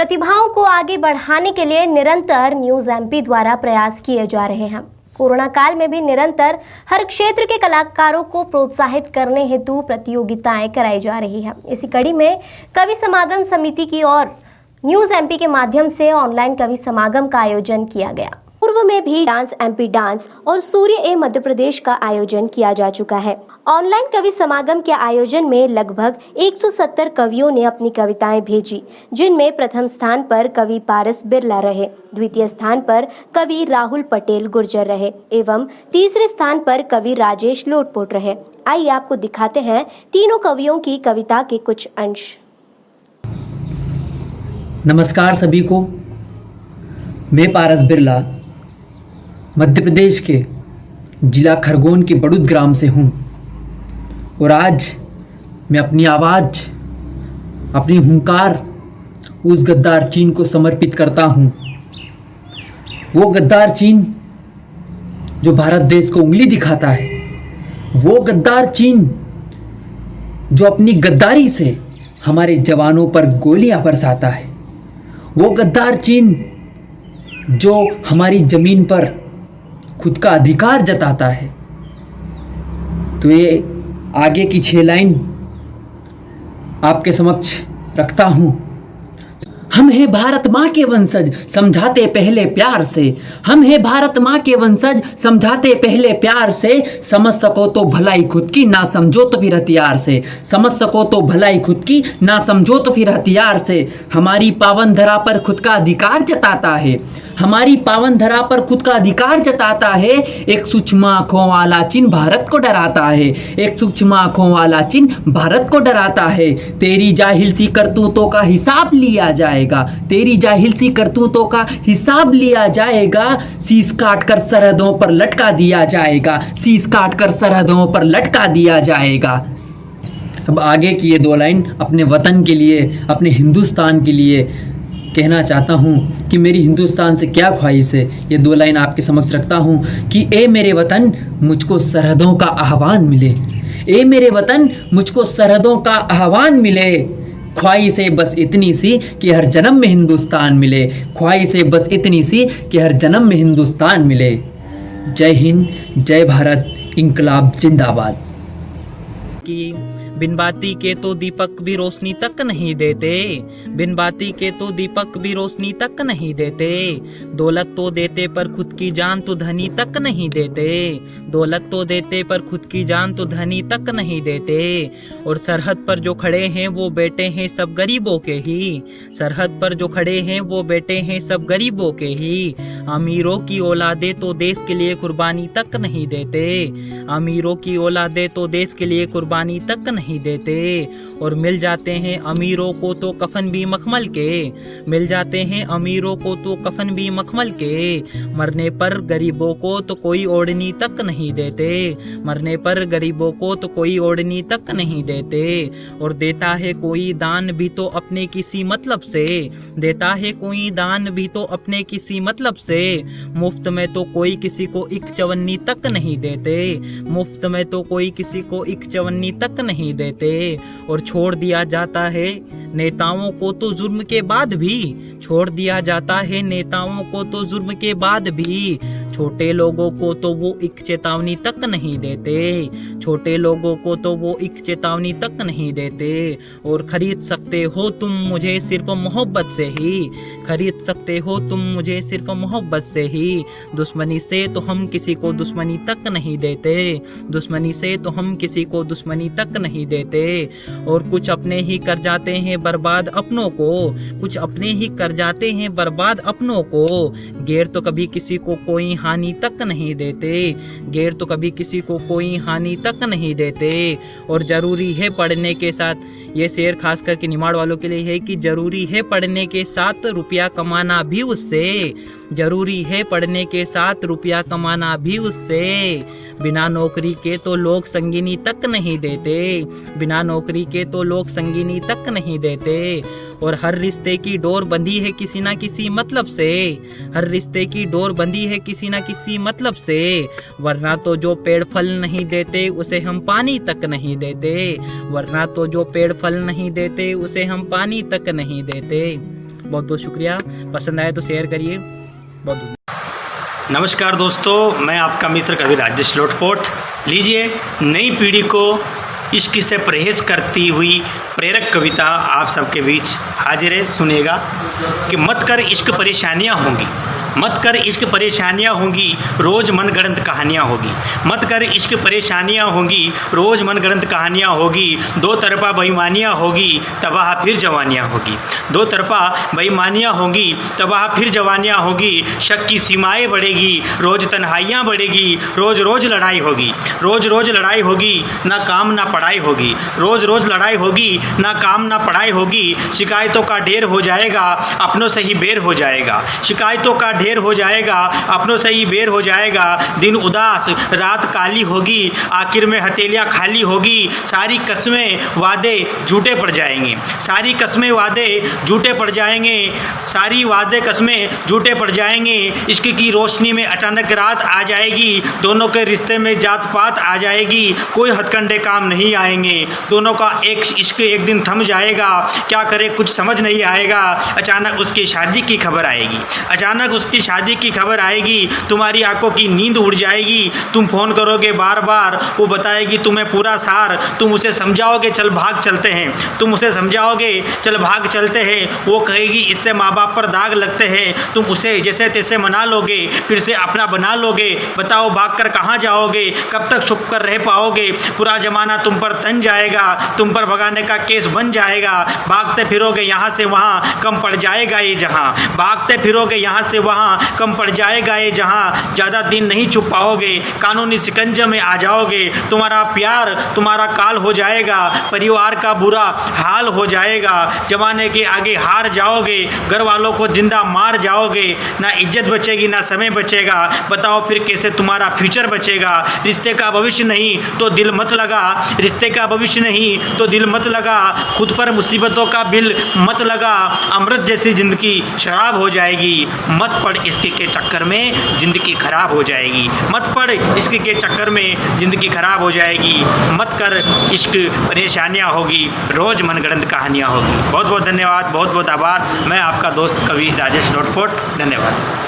प्रतिभाओं को आगे बढ़ाने के लिए निरंतर न्यूज़ एमपी द्वारा प्रयास किए जा रहे हैं। कोरोना काल में भी निरंतर हर क्षेत्र के कलाकारों को प्रोत्साहित करने हेतु प्रतियोगिताएं कराई जा रही है। इसी कड़ी में कवि समागम समिति की ओर न्यूज़ एमपी के माध्यम से ऑनलाइन कवि समागम का आयोजन किया गया। पूर्व में भी डांस एमपी डांस और सूर्य ए मध्य प्रदेश का आयोजन किया जा चुका है। ऑनलाइन कवि समागम के आयोजन में लगभग 170 कवियों ने अपनी कविताएं भेजी, जिनमें प्रथम स्थान पर कवि पारस बिरला रहे, द्वितीय स्थान पर कवि राहुल पटेल गुर्जर रहे एवं तीसरे स्थान पर कवि राजेश लोटपोट रहे। आइए आपको दिखाते हैं तीनों कवियों की कविता के कुछ अंश। नमस्कार सभी को, मैं पारस बिरला मध्य प्रदेश के जिला खरगोन के बड़ूद ग्राम से हूँ और आज मैं अपनी आवाज़, अपनी हुंकार उस गद्दार चीन को समर्पित करता हूँ। वो गद्दार चीन जो भारत देश को उंगली दिखाता है, वो गद्दार चीन जो अपनी गद्दारी से हमारे जवानों पर गोलियां बरसाता है, वो गद्दार चीन जो हमारी ज़मीन पर खुद का अधिकार जताता है। तो ये आगे की 6 लाइन आपके समक्ष रखता हूँ। हम हैं भारत माँ के वंशज, समझाते पहले प्यार से। हम हैं भारत माँ के वंशज, समझाते पहले प्यार से। समझ सको तो भलाई खुद की, ना समझो तो फिर हथियार से। समझ सको तो भलाई खुद की, ना समझो तो फिर हथियार से। हमारी पावन धरा पर खुद का अधिकार जताता है, हमारी पावन धरा पर खुद का अधिकार जताता है। एक सूक्ष्म आँखों वाला चीन भारत को डराता है, एक सूक्ष्म आँखों वाला चीन भारत को डराता है। तेरी जाहिल सी करतूतों का हिसाब लिया जाएगा, तेरी जाहिल सी करतूतों का हिसाब लिया जाएगा। शीश काट कर सरहदों पर लटका दिया जाएगा, शीश काट कर सरहदों पर लटका दिया जाएगा। अब आगे की ये 2 लाइन अपने वतन के लिए, अपने हिंदुस्तान के लिए कहना चाहता हूँ कि मेरी हिंदुस्तान से क्या ख्वाहिश है। ये 2 लाइन आपके समक्ष रखता हूँ कि ए मेरे वतन मुझको सरहदों का आह्वान मिले, ए मेरे वतन मुझको सरहदों का आह्वान मिले। ख्वाहिश है बस इतनी सी कि हर जन्म में हिंदुस्तान मिले, ख्वाहिश है बस इतनी सी कि हर जन्म में हिंदुस्तान मिले। जय हिंद, जय भारत, इंकलाब जिंदाबाद। कि बिन बाती के तो दीपक भी रोशनी तक नहीं देते, बिन बाती के तो दीपक भी रोशनी तक नहीं देते। दौलत तो देते पर खुद की जान तो धनी तक नहीं देते, दौलत तो देते पर खुद की जान तो धनी तक नहीं देते। और सरहद पर जो खड़े हैं वो बेटे हैं सब गरीबों के ही, सरहद पर जो खड़े हैं वो बेटे हैं सब गरीबों के ही। अमीरों की औलादे तो देश के लिए कुर्बानी तक नहीं देते, अमीरों की औलादे तो देश के लिए कुर्बानी तक नहीं देते। और मिल जाते हैं अमीरों को तो कफन भी मखमल के, मिल जाते हैं अमीरों को तो कफन भी मखमल के। मरने पर गरीबों को तो कोई ओढ़नी तक नहीं देते, मरने पर गरीबों को तो कोई ओढ़नी तक नहीं देते। और देता है कोई दान भी तो अपने किसी मतलब से, देता है कोई दान भी तो अपने किसी मतलब से। मुफ्त में तो कोई किसी को एक चवन्नी तक नहीं देते, मुफ्त में तो कोई किसी को एक चवन्नी तक नहीं देते। और छोड़ दिया जाता है नेताओं को तो जुर्म के बाद भी, छोड़ दिया जाता है नेताओं को तो जुर्म के बाद भी। छोटे लोगों को तो वो एक चेतावनी तक नहीं देते, छोटे लोगों को तो वो एक चेतावनी तक नहीं देते। और खरीद सकते हो तुम मुझे सिर्फ मोहब्बत से ही, खरीद सकते हो तुम मुझे सिर्फ मोहब्बत से ही। दुश्मनी से तो हम किसी को दुश्मनी तक नहीं देते, दुश्मनी से तो हम किसी को दुश्मनी तक नहीं देते। और कुछ अपने ही कर जाते हैं बर्बाद अपनों को, कुछ अपने ही कर जाते हैं बर्बाद अपनों को। गैर तो कभी किसी को कोई हानि तक नहीं देते, गैर तो कभी किसी को कोई हानि तक नहीं देते। और जरूरी है पढ़ने के साथ, ये शेर खास करके निमाड़ वालों के लिए है कि जरूरी है पढ़ने के साथ रुपया कमाना भी उससे, जरूरी है पढ़ने के साथ रुपया कमाना भी उससे। बिना नौकरी के तो लोग संगिनी तक नहीं देते, बिना नौकरी के तो लोग संगिनी तक नहीं देते। और हर रिश्ते की डोर बंधी है किसी ना किसी मतलब से, हर रिश्ते की डोर बंधी है किसी ना किसी मतलब से। वरना तो जो पेड़ फल नहीं देते उसे हम पानी तक नहीं देते, वरना तो जो पेड़ फल नहीं देते उसे हम पानी तक नहीं देते। बहुत बहुत शुक्रिया। पसंद आए तो शेयर करिए। बहुत बहुत नमस्कार दोस्तों, मैं आपका मित्र कवि राजेश लोटपोट। लीजिए, नई पीढ़ी को इश्क से परहेज करती हुई प्रेरक कविता आप सबके बीच हाजिर है। सुनिएगा कि मत कर इश्क परेशानियाँ होंगी, मत कर इश्क परेशानियाँ होंगी, रोज़ मनगढ़ंत कहानियाँ होगी। मत कर इश्क परेशानियाँ होंगी, रोज़ मनगढ़ंत कहानियाँ होगी। दो तरफा बेईमानियाँ होगी, तबाह फिर जवानियाँ होगी। दो तरफा बेईमानियाँ होंगी, तबाह फिर जवानियाँ होगी। शक की सीमाएं बढ़ेगी, रोज़ तन्हाइयाँ बढ़ेगी। रोज़ रोज़ लड़ाई होगी, रोज़ रोज़ लड़ाई होगी, ना काम ना पढ़ाई होगी। रोज़ रोज़ लड़ाई होगी, ना काम ना पढ़ाई होगी। शिकायतों का ढेर हो जाएगा, अपनों से ही बेर हो जाएगा। शिकायतों का ढेर हो जाएगा, अपनों से ही बेर हो जाएगा। दिन उदास रात काली होगी, आखिर में हथेलियाँ खाली होगी। सारी कस्में वादे झूठे पड़ जाएंगे, सारी कस्में वादे झूठे पड़ जाएंगे। सारी वादे कस्में झूठे पड़ जाएंगे। इश्क की रोशनी में अचानक रात आ जाएगी, दोनों के रिश्ते में जात पात आ जाएगी। कोई हथकंडे काम नहीं आएंगे, दोनों का एक इश्क एक दिन थम जाएगा। क्या करे कुछ समझ नहीं आएगा, अचानक उसकी शादी की खबर आएगी। अचानक उसकी शादी की खबर आएगी, तुम्हारी आंखों की नींद उड़ जाएगी। तुम फ़ोन करोगे बार बार, वो बताएगी तुम्हें पूरा सार। तुम उसे समझाओगे चल भाग चलते हैं, तुम उसे समझाओगे चल भाग चलते हैं। वो कहेगी इससे माँ बाप पर दाग लगते हैं। तुम उसे जैसे तैसे मना लोगे, फिर से अपना बना लोगे। बताओ भाग कर कहाँ जाओगे, कब तक छुप कर रह पाओगे। पूरा ज़माना तुम पर तन जाएगा, तुम पर भगाने का केस बन जाएगा। भागते फिरोगे यहाँ से वहाँ, कम पड़ जाएगा ये जहाँ। भागते फिरोगे यहाँ से वहाँ, कम पड़ जाएगा ये जहाँ। ज़्यादा दिन नहीं छुप पाओगे, कानूनी शिकंजे में आ जाओगे। तुम्हारा प्यार तुम्हारा काल हो जाएगा, परिवार का बुरा हाल हो जाएगा। जमाने के आगे हार जाओगे, घर वालों को जिंदा मार जाओगे। ना इज्जत बचेगी ना समय बचेगा, बताओ फिर कैसे तुम्हारा फ्यूचर बचेगा। रिश्ते का भविष्य नहीं तो दिल मत लगा, रिश्ते का भविष्य नहीं तो दिल मत लगा। खुद पर मुसीबतों का बिल मत लगा, अमृत जैसी ज़िंदगी शराब हो जाएगी। मत पड़ इश्क के चक्कर में ज़िंदगी खराब हो जाएगी, मत पड़ इश्क के चक्कर में ज़िंदगी खराब हो जाएगी। मत कर इश्क परेशानियाँ होगी, रोज़ मनगढ़ंत कहानियाँ होगी। बहुत बहुत धन्यवाद, बहुत बहुत आभार। मैं आपका दोस्त कवि राजेश लोटपोट। धन्यवाद।